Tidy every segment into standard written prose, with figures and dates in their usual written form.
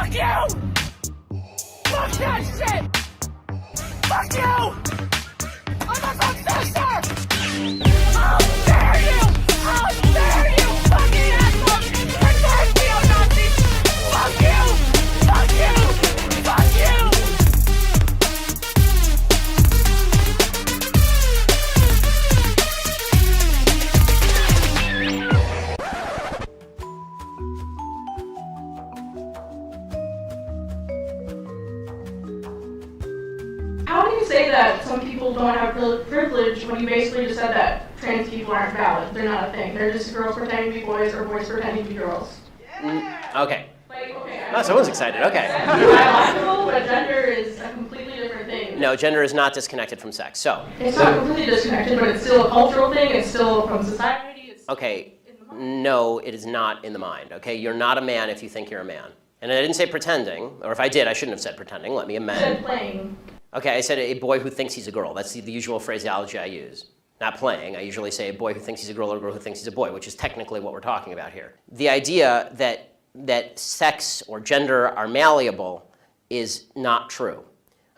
Fuck you! Fuck that shit! Fuck you! I'm a professor! How dare you! How dare you! Fucking asshole! Reverse neo-Nazis! Fuck you! Fuck you! Fuck you! How do you say that some people don't have privilege when you basically just said that trans people aren't valid? They're not a thing. They're just girls pretending to be boys or boys pretending to be girls. Okay. Okay. Oh, someone's excited. Okay. That's biological, but gender is a completely different thing. No, gender is not disconnected from sex. So. It's not completely disconnected, but it's still a cultural thing. It's still from society. It's Okay. No, it is not in the mind. Okay, you're not a man if you think you're a man. And I didn't say pretending, or if I did, I shouldn't have said pretending. Let me amend. You said playing. Okay, I said a boy who thinks he's a girl. That's the usual phraseology I use. Not playing. I usually say a boy who thinks he's a girl or a girl who thinks he's a boy, which is technically what we're talking about here. The idea that sex or gender are malleable is not true.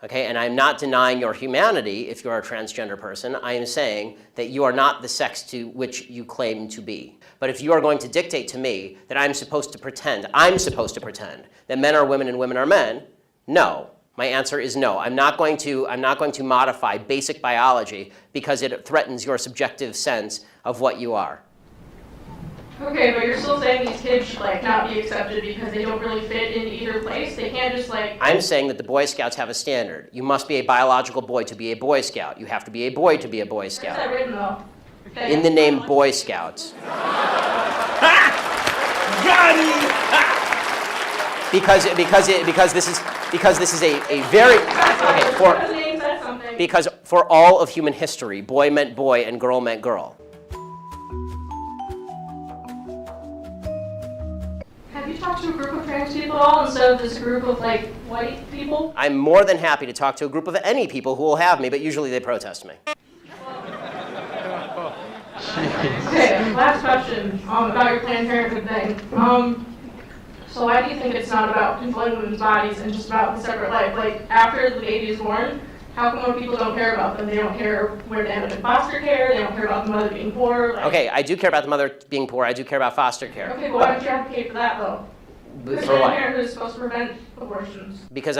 Okay, and I'm not denying your humanity if you're a transgender person. I am saying that you are not the sex to which you claim to be. But if you are going to dictate to me that I'm supposed to pretend that men are women and women are men, no. My answer is no. I'm not going to modify basic biology because it threatens your subjective sense of what you are. Okay, but you're still saying these kids should not be accepted because they don't really fit in either place. They can't just I'm saying that the Boy Scouts have a standard. You must be a biological boy to be a Boy Scout. You have to be a boy to be a Boy Scout. Where's that written though? Okay. In the name Boy Scouts. Got him! Because this is a very because for all of human history, boy meant boy and girl meant girl. Have you talked to a group of trans people at all instead of this group of white people? I'm more than happy to talk to a group of any people who will have me, but usually they protest me. Okay, last question about your Planned Parenthood thing. So why do you think it's not about controlling women's bodies and just about the separate life? After the baby is born, how come when people don't care about them? They don't care where they end up in foster care, they don't care about the mother being poor? Okay, I do care about the mother being poor, I do care about foster care. Okay, but why don't you advocate for that though? Because For what? Planned Parenthood is supposed to prevent abortions. Because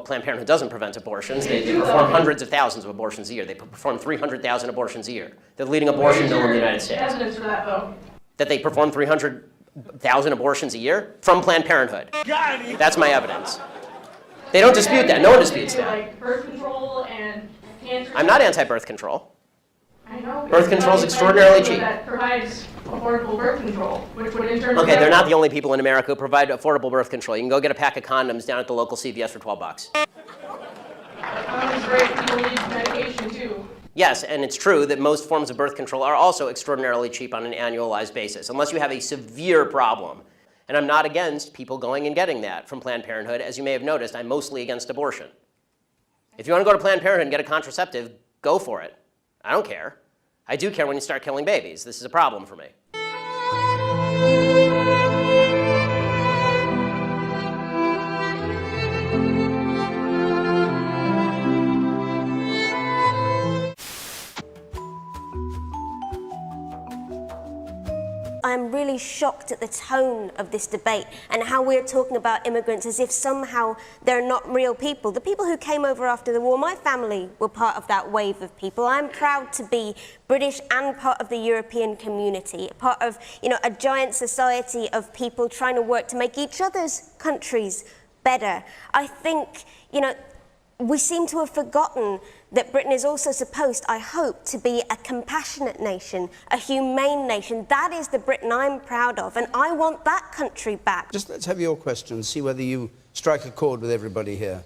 Planned Parenthood doesn't prevent abortions. They perform hundreds of thousands of abortions a year. They perform 300,000 abortions a year. They're the leading abortion mill in the United States. Evidence for that though? That they perform 300,000 abortions a year from Planned Parenthood. That's my evidence. They don't dispute that. No one disputes that. Birth control and cancer. I'm not anti-birth control. I know. Birth control is extraordinarily cheap. That provides affordable birth control, which would in turn. Okay, they're not the only people in America who provide affordable birth control. You can go get a pack of condoms down at the local CVS for $12. Condoms break, people need medication too. Yes, and it's true that most forms of birth control are also extraordinarily cheap on an annualized basis, unless you have a severe problem. And I'm not against people going and getting that from Planned Parenthood. As you may have noticed, I'm mostly against abortion. If you want to go to Planned Parenthood and get a contraceptive, go for it. I don't care. I do care when you start killing babies. This is a problem for me. I'm really shocked at the tone of this debate and how we're talking about immigrants as if somehow they're not real people. The people who came over after the war, my family were part of that wave of people. I'm proud to be British and part of the European community, part of, a giant society of people trying to work to make each other's countries better. I think, we seem to have forgotten that Britain is also supposed, I hope, to be a compassionate nation, a humane nation. That is the Britain I'm proud of, and I want that country back. Just let's have your questions, see whether you strike a chord with everybody here.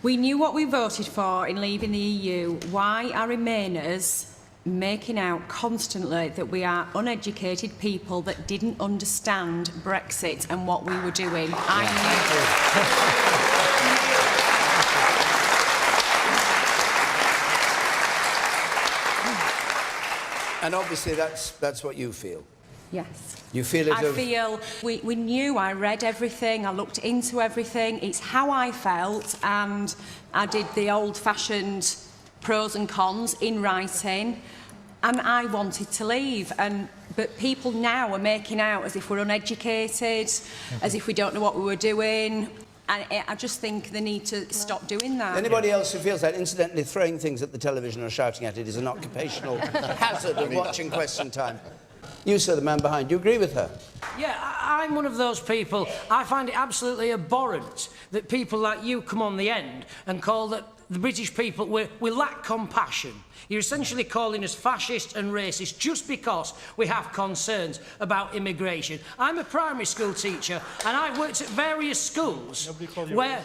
We knew what we voted for in leaving the EU. Why are Remainers making out constantly that we are uneducated people that didn't understand Brexit and what we were doing? And obviously that's what you feel. Yes. You feel it? I feel we knew, I read everything, I looked into everything. It's how I felt, and I did the old-fashioned pros and cons in writing, and I wanted to leave. But people now are making out as if we're uneducated, as if we don't know what we were doing. And I just think they need to stop doing that. Anybody else who feels that, incidentally, throwing things at the television or shouting at it is an occupational hazard of watching Question Time. You, sir, the man behind, you agree with her? Yeah, I'm one of those people. I find it absolutely abhorrent that people like you come on the end and call that the British people, we lack compassion. You're essentially calling us fascist and racist just because we have concerns about immigration. I'm a primary school teacher and I've worked at various schools where...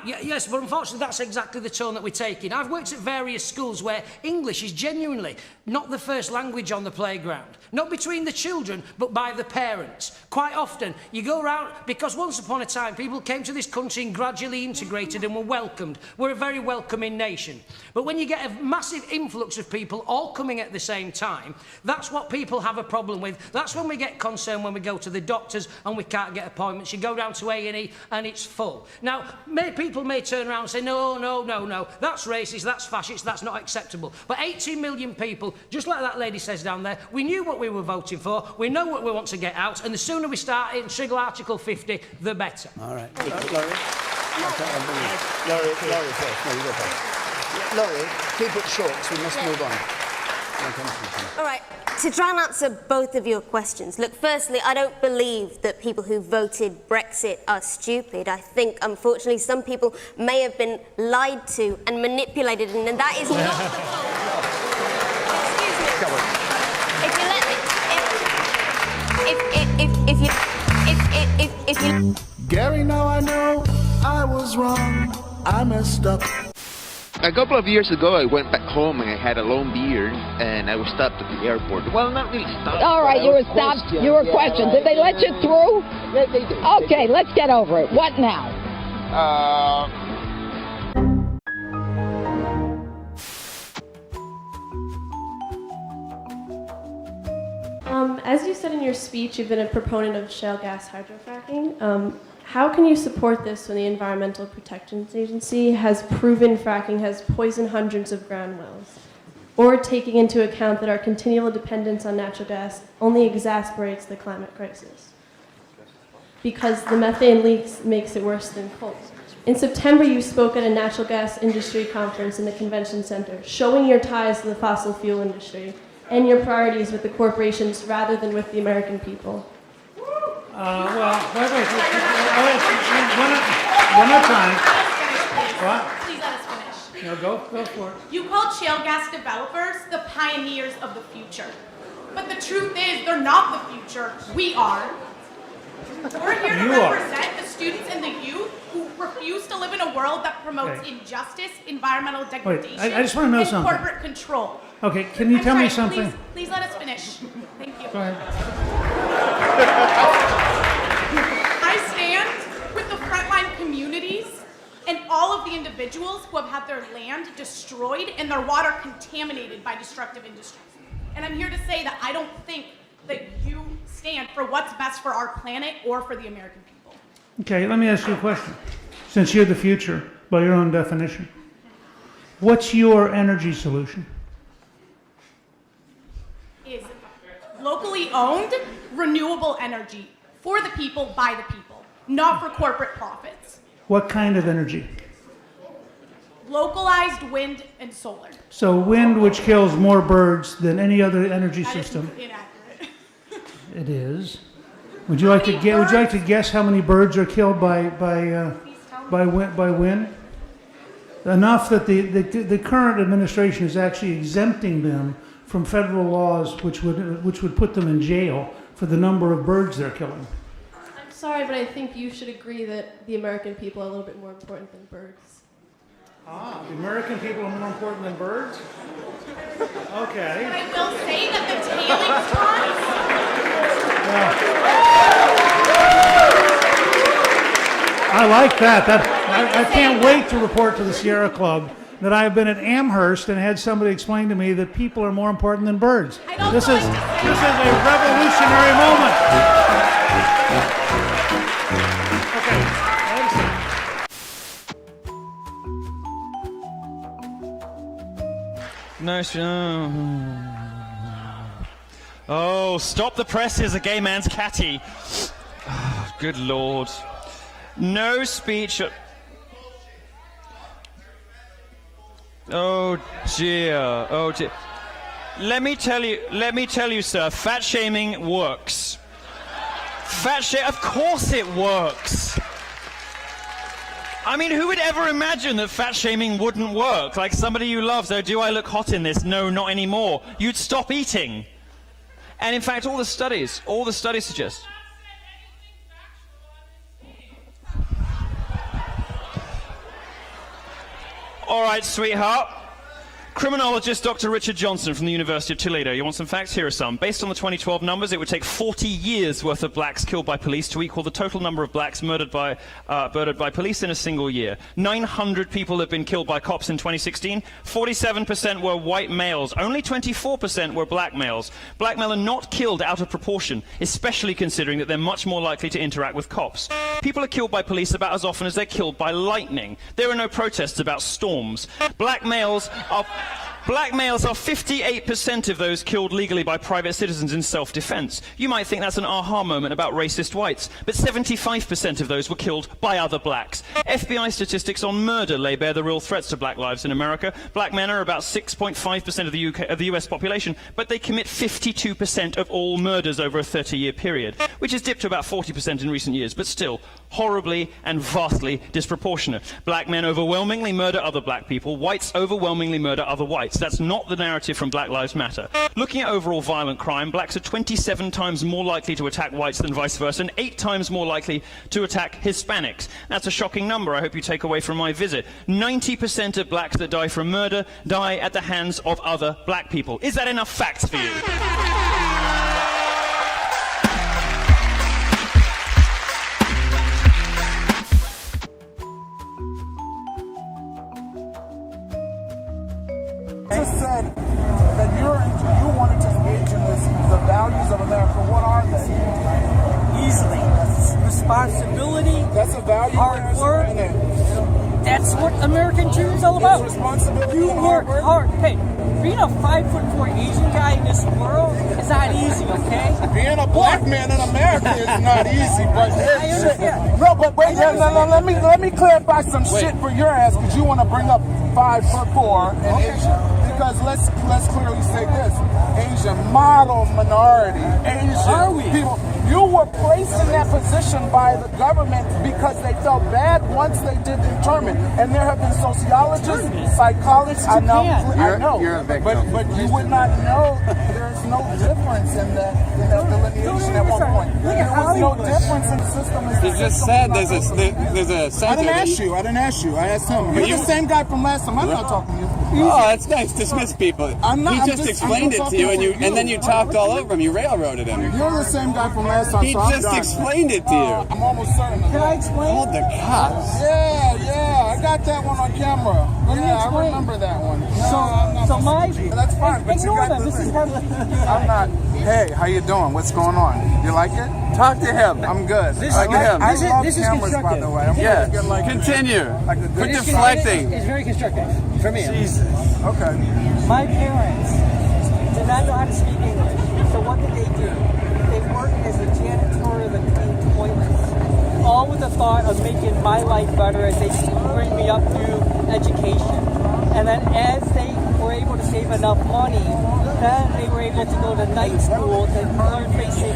yes, but unfortunately that's exactly the tone that we're taking. I've worked at various schools where English is genuinely not the first language on the playground. Not between the children, but by the parents. Quite often, you go around, because once upon a time, people came to this country and gradually integrated and were welcomed. We're a very welcoming nation. But when you get a massive influx of people all coming at the same time, that's what people have a problem with. That's when we get concerned when we go to the doctors and we can't get appointments. You go down to A&E and it's full. Now, people may turn around and say, no, that's racist, that's fascist, that's not acceptable. But 18 million people, just like that lady says down there, we knew what we were voting for, we know what we want to get out, and the sooner we start in trigger Article 50, the better. All right. Laurie? Laurie first. No, you go first. Laurie, keep it short, so we must move on. All right, to try and answer both of your questions. Look, firstly, I don't believe that people who voted Brexit are stupid. I think, unfortunately, some people may have been lied to and manipulated, and that is not the fault. Excuse me. Come on. If you Gary, now I know I was wrong. I messed up. A couple of years ago, I went back home and I had a long beard, and I was stopped at the airport. Well, not really stopped. All right, you were stopped. You were questioned. Did they let you through? Yeah, they did. Okay, let's get over it. What now? As you said in your speech, you've been a proponent of shale gas hydrofracking. How can you support this when the Environmental Protection Agency has proven fracking has poisoned hundreds of ground wells? Or taking into account that our continual dependence on natural gas only exacerbates the climate crisis? Because the methane leaks makes it worse than coal. In September, you spoke at a natural gas industry conference in the convention center, showing your ties to the fossil fuel industry and your priorities with the corporations rather than with the American people. Well, wait. One more time. What? Please let us finish. No, go for it. You called shale gas developers the pioneers of the future. But the truth is, they're not the future. We are. We're here to represent the students and the youth who refuse to live in a world that promotes injustice, environmental degradation, I just want to know and something. corporate control. Okay, can you tell me something? Please let us finish. Thank you. Go ahead. I stand with the frontline communities and all of the individuals who have had their land destroyed and their water contaminated by destructive industries. And I'm here to say that I don't think that you stand for what's best for our planet or for the American people. Okay, let me ask you a question. Since you're the future, by your own definition, what's your energy solution? Is locally owned, renewable energy for the people, by the people, not for corporate profits. What kind of energy? Localized wind and solar. So wind, which kills more birds than any other energy system. That is inaccurate. It is. Would you like to guess how many birds are killed by wind? Enough that the current administration is actually exempting them from federal laws, which would put them in jail for the number of birds they're killing. I'm sorry, but I think you should agree that the American people are a little bit more important than birds. Ah, the American people are more important than birds? Okay. But I will say that the tailings ponds. I like that. I can't wait to report to the Sierra Club that I've been at Amherst and had somebody explain to me that people are more important than birds. This is a revolutionary moment. No. Oh, stop the presses, a gay man's catty. Oh, good Lord. No speech. Oh dear, oh dear. Let me tell you, sir, fat shaming works. Of course it works. I mean, who would ever imagine that fat shaming wouldn't work? Like somebody you love, so do I look hot in this? No, not anymore. You'd stop eating. And in fact, all the studies suggest. All right, sweetheart. Criminologist Dr. Richard Johnson from the University of Toledo. You want some facts? Here are some. Based on the 2012 numbers, it would take 40 years worth of blacks killed by police to equal the total number of blacks murdered by police in a single year. 900 people have been killed by cops in 2016. 47% were white males. Only 24% were black males. Black men are not killed out of proportion, especially considering that they're much more likely to interact with cops. People are killed by police about as often as they're killed by lightning. There are no protests about storms. Black males are 58% of those killed legally by private citizens in self-defense. You might think that's an aha moment about racist whites, but 75% of those were killed by other blacks. FBI statistics on murder lay bare the real threats to black lives in America. Black men are about 6.5% of the US population, but they commit 52% of all murders over a 30-year period, which has dipped to about 40% in recent years, but still horribly and vastly disproportionate. Black men overwhelmingly murder other black people. Whites overwhelmingly murder other whites. That's not the narrative from Black Lives Matter. Looking at overall violent crime, blacks are 27 times more likely to attack whites than vice versa, and 8 times more likely to attack Hispanics. That's a shocking number I hope you take away from my visit. 90% of blacks that die from murder die at the hands of other black people. Is that enough facts for you? Just said that you wanted to engage in this, the values of America. What are they? Easily. Responsibility. That's a value. Hard work. That's what American dream is all about. It's responsibility. You work hard. Hey, being a 5'4" Asian guy in this world is not easy, okay? Being a black man in America is not easy, but I understand. No, but wait, let me clarify some shit for your ass, because you want to bring up 5'4" and Asian. Because let's clearly say this: Asian model minority, Asian people. You were placed in that position by the government because they felt bad once they did determine. And there have been sociologists, psychologists. I know. You're a victim. But you would not know. There's no difference in the delineation at one point. There was no difference in the system. He just said there's a center. I didn't ask you. I asked him. You're the same guy from last time. I'm not talking to you. Oh, that's nice. Dismiss people. He just explained it to you, and then you talked all over him. You railroaded him. You're the same guy from last time. He just explained it to you. I'm almost certain. Can I explain? Hold the cops. Yeah. I got that one on camera. I remember that one. That's fine. But ignore them. This is I'm not. Hey, how you doing? What's going on? You like it? Talk to him. I'm good. Talk to him. I love cameras, by the way. Continue. Quit deflecting. It's very constructive for me. Jesus. Okay. My parents did not know how to speak English, so what did they do? They worked as a janitor that cleaned toilets, all with the thought of making my life better as they bring me up through education. And then as they were able to save enough money, then they were able to go to night school to learn basic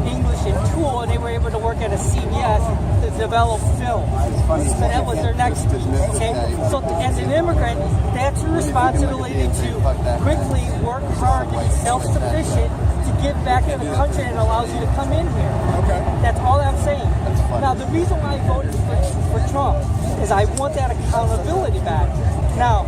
English and tool, and they were able to work at a CBS to develop film. So that was their next piece, okay? So as an immigrant, that's your responsibility to quickly work hard to be self-sufficient to give back to the country that allows you to come in here. Okay. That's all I'm saying. Now, the reason why I voted for Trump is I want that accountability back. Now,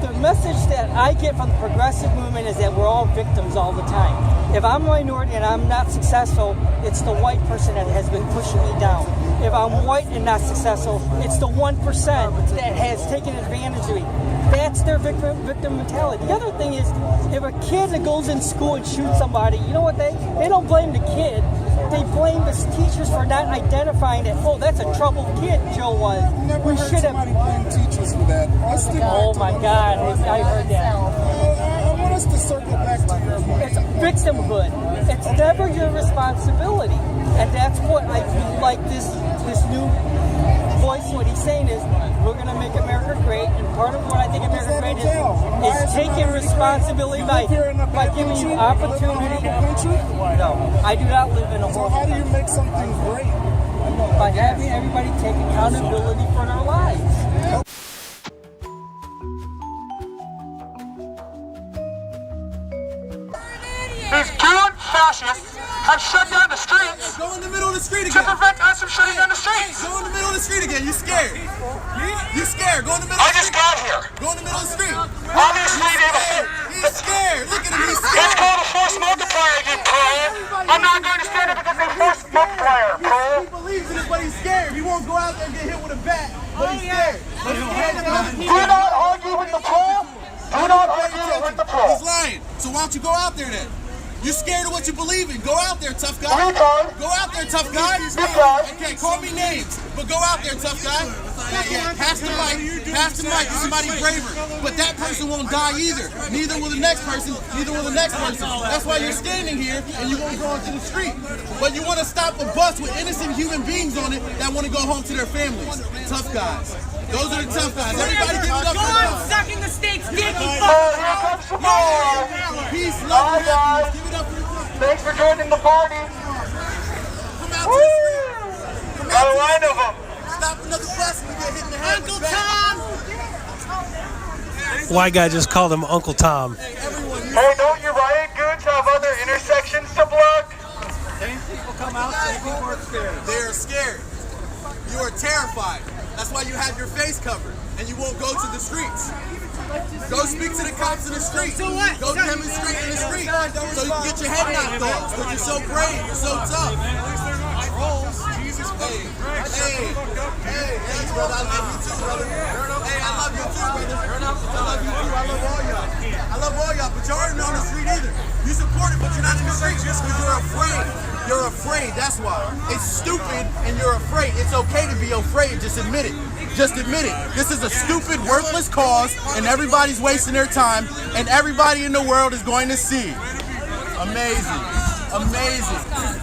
the message that I get from the progressive movement is that we're all victims all the time. If I'm a minority and I'm not successful, it's the white person that has been pushing me down. if I'm white and not successful, it's the 1% that has taken advantage of me. That's their victim mentality. The other thing is, if a kid that goes in school and shoots somebody, you know what, they don't blame the kid. They blame the teachers for not identifying that, oh, that's a troubled kid Joe was. We should have. Somebody blame teachers for that. Oh my God, I heard that. I want us to circle back to your point. It's victimhood. It's never your responsibility. And that's what I feel like this new voice, what he's saying is, we're going to make America great. And part of what I think America great is taking responsibility by giving you opportunity. No, I do not live in a So how do you make something great? By having everybody take accountability for their lives. These Jew fascists have shut down the streets. Go in the middle of the street again. To prevent us from shutting down the streets. Go in the middle of the street again. You scared? You scared? Go in the middle. I just got here. Go in the middle of the street. Obviously, he's scared. Look at him. He's scared. It's called a force multiplier, you Cole. I'm not going to stand up against a force multiplier, Cole. He believes in it, but he's scared. He won't go out there and get hit with a bat, but he's scared. Do not argue with the Cole. Do not argue with the Cole. He's lying. So why don't you go out there then? You're scared of what you believe in. Go out there, tough guy. Go out there, tough guy. Okay, call me names, but go out there, tough guy. Yeah. Pass the mic. Pass the mic to somebody braver. But that person won't die either. Neither will the next person. Neither will the next person. That's why you're standing here and you won't go onto the street. But you want to stop a bus with innocent human beings on it that want to go home to their families. Tough guys. Those are the tough guys. Everybody give it up for them. Go on, sucking the state's dick, you Peace, love, guys. Give it up for the tough guys. Thanks for joining the party. Come out to the street. Got a line of them. Stop another bus and we get hit in the head. Uncle Tom! White guy just called him Uncle Tom. Hey, don't you riot goods have other intersections to block? Same people come out, same people are scared. They are scared. You are terrified. That's why you have your face covered and you won't go to the streets. Go speak to the cops in the street. Go demonstrate in the street so you can get your head knocked off. Because you're so brave, you're so tough. Hey, brother, I love you too, brother. Hey, I love you too, brother. I love you too. I love all y'all. I love all y'all, but y'all aren't on the street either. You support it, but you're not in the street just because you're afraid. You're afraid, that's why. It's stupid and you're afraid. It's okay to be afraid, just admit it. Just admit it. This is a stupid, worthless cause and everybody's wasting their time and everybody in the world is going to see. Amazing. Amazing.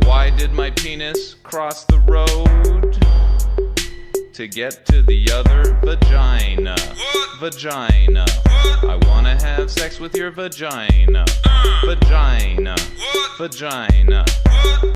Why did my penis cross the road to get to the other vagina? Vagina. I wanna have sex with your vagina. Vagina. Vagina.